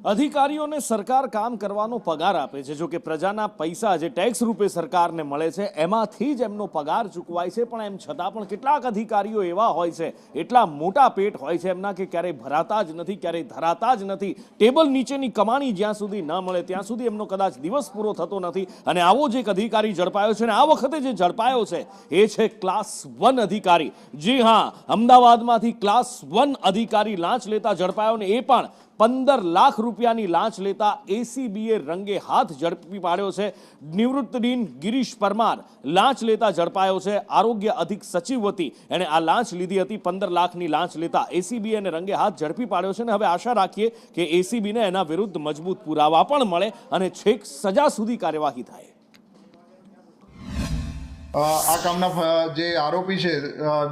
અધિકારીઓને સરકાર કામ કરવાનો પગાર આપે છે, જો કે પ્રજાના પૈસા જે ટેક્સ રૂપે સરકારને મળે છે એમાંથી જ એમનો પગાર ચૂકવાય છે, પણ એમ છતાં પણ કેટલાક અધિકારીઓ એવા હોય છે, એટલા મોટા પેટ હોય છે એમના કે ક્યારેય ભરાતા જ નથી, ક્યારેય ધરાતા જ નથી. ટેબલ નીચેની કમાણી જ્યાં સુધી ન મળે ત્યાં સુધી એમનો કદાચ દિવસ પૂરો થતો નથી. અને આવો જ એક અધિકારી ઝડપાયો છે, અને આ વખતે જે ઝડપાયો છે એ છે ક્લાસ 1 અધિકારી. જી હા, અમદાવાદમાંથી ક્લાસ 1 અધિકારી લાંચ લેતા ઝડપાયો, ને એ પણ 15 લાખ રૂપિયાની લાંચ લેતા એસીબીએ રંગે હાથ ઝડપી પાડ્યો છે. નિવૃત્ત ડીન ગિરીશ પરમાર લાંચ લેતા ઝડપાયો છે. આરોગ્ય અધિક સચિવ હતી, એણે આ લાંચ લીધી હતી. 15 લાખની લાંચ લેતા એસીબીએ રંગે હાથ ઝડપી પાડ્યો છે. અને હવે આશા રાખીએ કે એસીબીને એના વિરુદ્ધ મજબૂત પુરાવા પણ મળે અને છેક સજા સુધી કાર્યવાહી થાય. આ કામના જે આરોપી છે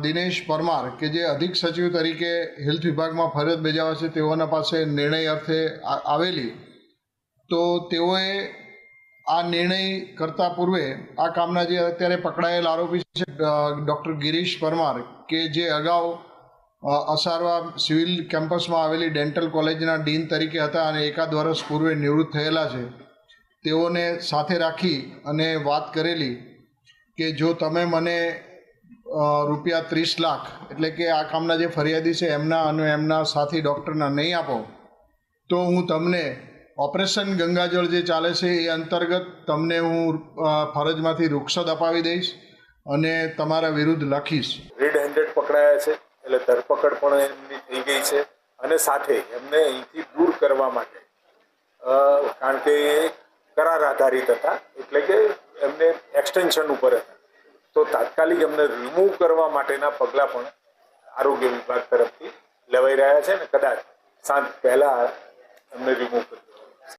દિનેશ પરમાર, કે જે અધિક સચિવ તરીકે હેલ્થ વિભાગમાં ફરજ બજાવે છે, તેઓના પાસે નિર્ણય અર્થે આવેલી, તો તેઓએ આ નિર્ણય કરતા પૂર્વે આ કામના જે અત્યારે પકડાયેલ આરોપી છે ડૉક્ટર ગિરીશ પરમાર, કે જે અગાઉ અસારવા સિવિલ કેમ્પસમાં આવેલી ડેન્ટલ કોલેજના ડીન તરીકે હતા અને એકાદ વર્ષ પૂર્વે નિવૃત્ત થયેલા છે, તેઓને સાથે રાખી અને વાત કરેલી કે જો તમે મને રૂપિયા 30 લાખ એટલે કે આ કામના જે ફરિયાદી છે એમના અને એમના સાથી ડૉક્ટરના નહીં આપો, તો હું તમને ઓપરેશન ગંગાજળ જે ચાલે છે એ અંતર્ગત તમને હું ફરજમાંથી રૂખસદ અપાવી દઈશ અને તમારા વિરુદ્ધ લખીશ. રેડ હેન્ડેડ પકડાયા છે, એટલે ધરપકડ પણ એમની થઈ ગઈ છે. અને સાથે એમને અહીંથી દૂર કરવા માટે, કારણ કે કરાર આધારિત હતા, એટલે કે એમને એક્સટેન્શન ઉપર હતા, તો તાત્કાલિક એમને રિમૂવ કરવા માટેના પગલાં પણ આરોગ્ય વિભાગ તરફથી લેવાઈ રહ્યા છે, ને કદાચ સાંજ પહેલા એમને રિમૂવ કરી